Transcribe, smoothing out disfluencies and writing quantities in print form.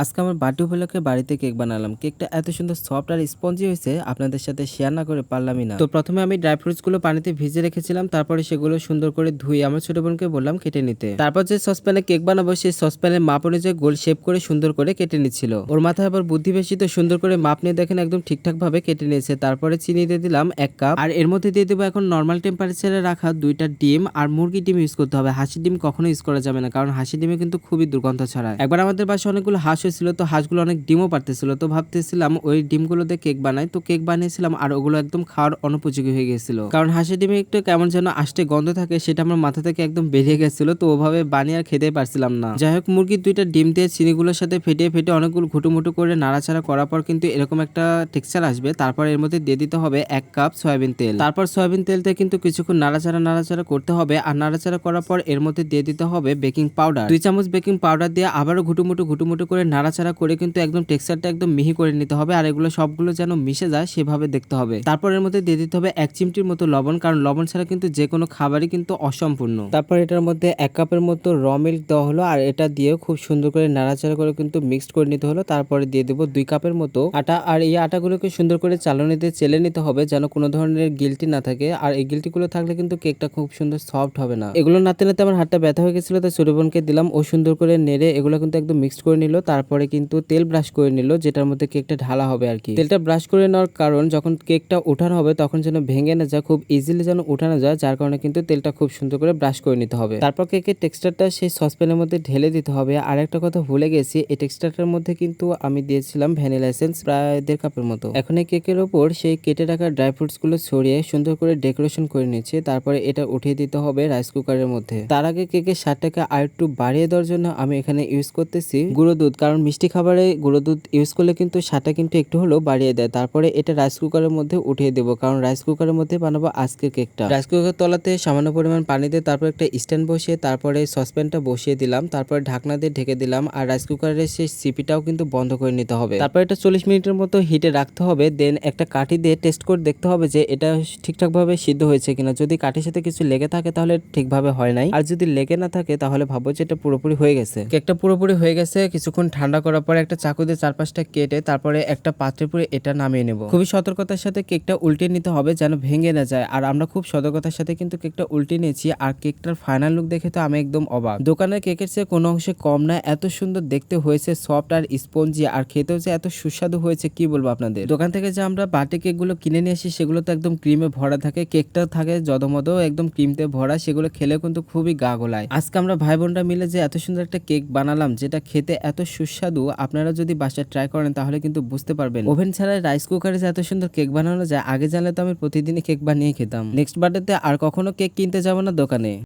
আজকে আমার বার্থডে উপলক্ষে বাড়িতে কেক বানালাম। কেকটা এত সুন্দর সফট আর স্পঞ্জি হয়েছে, আপনাদের সাথে শেয়ার না করে পারলামই না। তো প্রথমে আমি ড্রাই ফ্রুটস গুলো পানিতে ভিজে রেখেছিলাম, তারপরে সেগুলো সুন্দর করে ধুয়ে আমার ছোট বোনকে বললাম কেটে নিতে। তারপর যে সসপ্যানে কেক বানাবো সেই সসপ্যানের মাপ অনুযায়ী গোল শেপ করে সুন্দর করে কেটে নিচ্ছিল। ওর মাথায় আবার বুদ্ধি বেশি, তো সুন্দর করে মাপ নিয়ে দেখেন একদম ঠিকঠাক ভাবে কেটে নিয়েছে। তারপরে চিনি দিয়ে দিলাম 1 কাপ, আর এর মধ্যে দিয়ে দেবো এখন নর্মাল টেম্পারেচারে রাখা 2টা ডিম। আর মুরগির ডিম ইউজ করতে হবে, হাঁসের ডিম কখনো ইউজ করা যাবে না, কারণ হাঁসের ডিমে কিন্তু খুবই দুর্গন্ধ ছড়ায়। একবার আমাদের বাসায় অনেকগুলো হাঁস হয়েছিল, তো হাঁসগুলো অনেক ডিমও পারতেছিল, তো ভাবতেছিলাম ওই ডিমগুলো দিয়ে কেক বানাই। তো কেক বানিয়েছিলাম আর ওগুলো একদম খাওয়ার অনুপযোগী হয়ে গেছিল, কারণ হাঁসের ডিমে একটু কেমন যেন আষ্টে গন্ধ থাকে, সেটা আমার মাথা থেকে একদম বেরিয়ে গেছিল। তো ওভাবে বানিয়ে আর খেতে পারছিলাম না। যাই হোক, মুরগির 2টা ডিম দিয়ে চিনিগুলোর সাথে ফেটে ফেটে অনেকগুলো ঘুটুমুটু করে নাড়াচাড়া করার পর কিন্তু এরকম একটা টেক্সচার আসবে। তারপর এর মধ্যে দিয়ে দিতে হবে 1 কাপ সয়াবিন তেল। তারপর সয়াবিন তেল দিয়ে কিন্তু কিছুক্ষণ নাড়াচাড়া করতে হবে। আর নাড়াচাড়া করার পর এর মধ্যে দিয়ে দিতে হবে বেকিং পাউডার। 2 চামচ বেকিং পাউডার দিয়ে আবারও ঘুটুমুটু করে নাড়াচাড়া করে কিন্তু একদম টেক্সচারটা একদম মিহি করে নিতে হবে। আর এগুলো সবগুলো যেন মিশে যায় সেভাবে দেখতে হবে। তারপর এর মধ্যে দিয়ে দিতে হবে 1 চিমটির মতো লবণ, কারণ লবণ ছাড়া কিন্তু যে কোনো খাবারই কিন্তু অসম্পূর্ণ। তারপর এটার মধ্যে 1 কাপের মতো র মিল্ক দেওয়া হলো, আর এটা দিয়ে খুব সুন্দর করে নাড়াচাড়া করে কিন্তু মিক্সড করে নিতে হলো। তারপরে দিয়ে দেবো 2 কাপের মতো আটা, আর এই আটাগুলোকে সুন্দর করে চালনি দিয়ে চেলে নিতে হবে যেন কোনো ধরনের গিলটি না থাকে। আর এই গিলটিগুলো থাকলে কিন্তু কেকটা খুব সুন্দর সফট হবে না। এগুলো নাড়তে নাড়তে আমার হাতটা ব্যথা হয়ে গেছিল, তাই ছোট বোনকে দিলাম, ও সুন্দর করে নেড়ে এগুলো কিন্তু একদম মিক্সড করে নিল। তারপরে কিন্তু তেল ব্রাশ করে নিল, যেটার মধ্যে কেকটা ঢালা হবে আর কি। তেলটা ব্রাশ করে নেওয়ার কারণ যখন কেকটা ওঠানো হবে তখন যেন ভেঙে না যায়, খুব ইজিলি যেন ওঠানো যায়, যার কারণে কিন্তু তেলটা খুব সুন্দর করে ব্রাশ করে নিতে হবে। তারপর কেকের টেক্সচারটা সেই সসপ্যানের মধ্যে ঢেলে দিতে হবে। আর একটা কথা ভুলে গেছি, এই টেক্সচারটার মধ্যে কিন্তু আমি দিয়েছিলাম ভ্যানিলা এসেন্স প্রায় 1.5 কাপের মতো। এখন এই কেকের ওপর সেই কেটে রাখা ড্রাই ফ্রুটস গুলো ছড়িয়ে সুন্দর করে ডেকোরেশন করে নিচ্ছি। তারপরে এটা উঠিয়ে দিতে হবে রাইস কুকারের মধ্যে। তার আগে কেকের স্বাদটাকে আর একটু বাড়িয়ে দেওয়ার জন্য আমি এখানে ইউজ করতেছি গুঁড়ো দুধ, কারণ মিষ্টি খাবারে গুঁড়ো দুধ ইউজ করলে কিন্তু স্বাদটা কিন্তু একটু হলেও বাড়িয়ে দেয়। তারপরে এটা রাইস কুকারের মধ্যে উঠিয়ে দেবো, কারণ রাইস কুকারের মধ্যে বানাবো আজকের কেকটা। রাইস কুকার তলাতে সামান্য পরিমাণ পানি দিয়ে তারপর একটা স্ট্যান্ড বসিয়ে তারপরে সসপ্যানটা বসিয়ে দিলাম, তারপরে ঢাকনা দিয়ে ঢেকে দিলাম। আর রাইস কুকারের সেই সিপিটাও কিন্তু বন্ধ করে নিতে হবে। তারপর এটা 40 মিনিটের মতো হিটে রাখতে হবে। দেন একটা কাঠি দিয়ে টেস্ট করে দেখতে হবে যে এটা ঠিকঠাক ভাবে সিদ্ধ হয়েছে কিনা। যদি কাঠির সাথে কিছু লেগে থাকে তাহলে ঠিকভাবে হয় নাই, আর যদি লেগে না থাকে তাহলে ভাবো যে এটা পুরোপুরি হয়ে গেছে। কেকটা পুরোপুরি হয়ে গেছে। কিছুক্ষণ ঠান্ডা করার পর একটা চাকু দিয়ে 4-5টা কেটে তারপরে একটা পাত্রে পুরে এটা নামিয়ে নেব। খুবই সতর্কতার সাথে কেকটা উল্টে নিতে হবে যেন ভেঙে না যায়। আর আমরা খুব সতর্কতার সাথে কিন্তু কেকটা উল্টে নিয়েছি। আর কেকটার ফাইনাল লুক দেখে তো আমি একদম অবাক। দোকানের কেকের চেয়ে কোনো অংশে কম না, এত সুন্দর দেখতে হয়েছে, সফট আর স্পঞ্জি, আর খেতেও যে এত সুস্বাদু হয়েছে কি বলবো আপনাদের। দোকান থেকে যে আমরা বার্থডে কেক গুলো কিনে নিয়ে আসি সেগুলো তো একদম ক্রিমে ভরা থাকে, কেকটা থাকে জদমদ একদম ক্রিমতে ভরা, সেগুলো খেলে কিন্তু খুবই গা গোলায়। আজকে আমরা ভাই বোনরা মিলে যে এত সুন্দর একটা কেক বানালাম যেটা খেতে এত সুস্বাদু, আপনারা যদি বাসায় ট্রাই করেন তাহলে কিন্তু বুঝতে পারবেন ওভেন ছাড়াই রাইস কুকারে যে এত সুন্দর কেক বানানো যায়। আগে জানলে তো আমি প্রতিদিনই কেক বানিয়ে খেতাম। নেক্সট বার্থডেতে আর কখনো কেক কিনতে যাব না দোকানে।